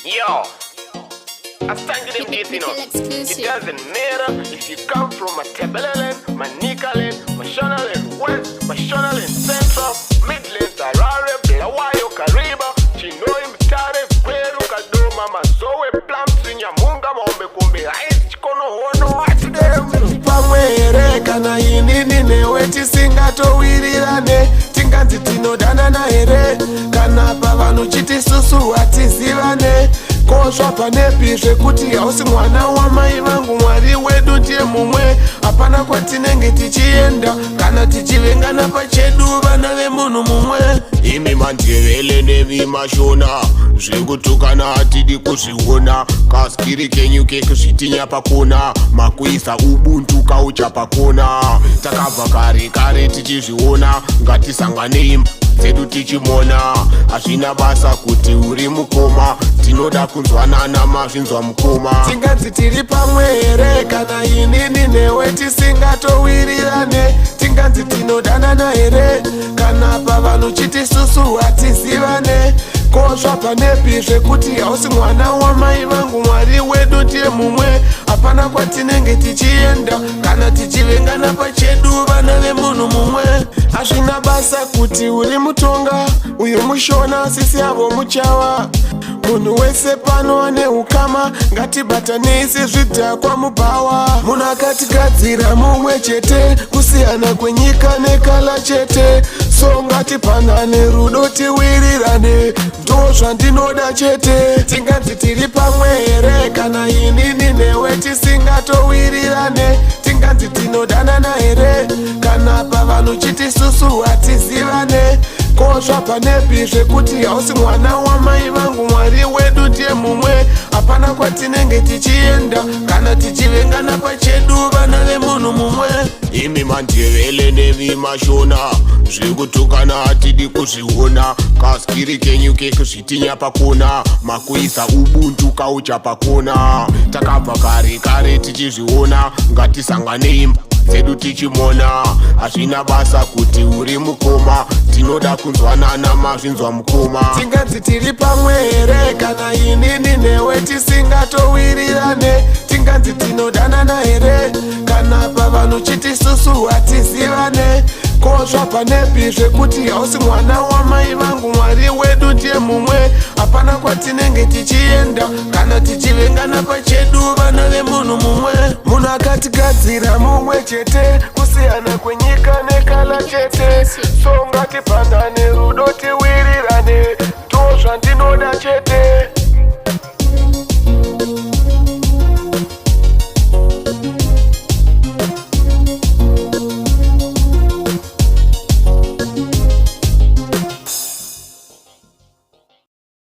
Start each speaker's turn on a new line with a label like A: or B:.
A: Yo, I stand to them gate, you know. It doesn't matter if you come from a Tabelaland, Mikelah, Mashonaland West, Mashonaland Central, Midlands, Harare, Bulawayo, Kariba, Chinoim, Tare, Peru, Kadoma, Mazoe, Plums, Nyamunga, Mombe, Kumbe, Ice, Chikono, Ono, what's them?
B: Pamwere kana inini neweti singato wirirane tinganzi tinodana na here kana pavanu chiti susu atizivane kozva panepi zvekuti hausi mwana wamai vangu mwari wedu ndiye mumwe hapana kwatinenge tichienda kana tichivengana pachedu vana vemunhu mumwe
C: imi mandevele nevimashona zvekutukana hatidi kuzviona kaskiri kenyu kekuzvitinya pakona makuisa ubuntu kaucha pakona takabva kare kare tichizviona ngatisanganei dzedu tichimona hazvina basa kuti uri mukoma tinoda kunzwanana mazvinzwa mukoma
B: tinganzi tiri pamwe here kana inini newe tisingatowirirane tinganzi tinodanana here kana pavanhu chiti susu hatizivane kozva panepi zvekuti hausi mwana wamai vangu mwari wedu ndiye mumwe hapana kwatinenge tichienda kana tichivengana pachedu vana vemunhu mumwe hazvina basa kuti uri mutonga uyu mushona sisi avo muchawa munhu wese pano ane ukama ngatibatanei sezvidhakwa mubhawa munhu akatigadzira mumwe chete kusiyana kwenyika nekala chete so ngatipanane rudo tiwirirane ndo zvandinoda chete tinganzi tiri pamwe here kana inini newe tisingatowirirane tinganzi tinodanana here kana pavanhu chiti susu hatizivane kozva panepi zvekuti hausi mwana wamai vangu mwari wedu ndiye mumwe hapana kwatinenge tichienda kana tichivengana pachedu vana vemunhu mumwe
C: imi mandevele nevimashona zvekutukana hatidi kuzviona kaskiri kenyu kekuzvitinya pakona makuisa ubuntu kaucha pakona takabva kare kare tichizviona ngatisanganei dzedu tichimona hazvina basa kuti uri mukoma tinoda kunzwanana mazvinzwa mukoma
B: tinganzi tiri pamwe here kana inini newe tisingatowirirane tinganzi tinodanana here kana pavanhu chiti susu hatizivane kozva panepi zvekuti hausi mwana wamai vangu mwari wedu ndiye mumwe hapana kwatinenge tichienda kana tichivengana pachedu vana vemunhu mumwe munhu akatigadzira mumwe chete kusiyana kwenyika nekala chete so ngatipanane rudo tiwirirane ndo zvandinoda chete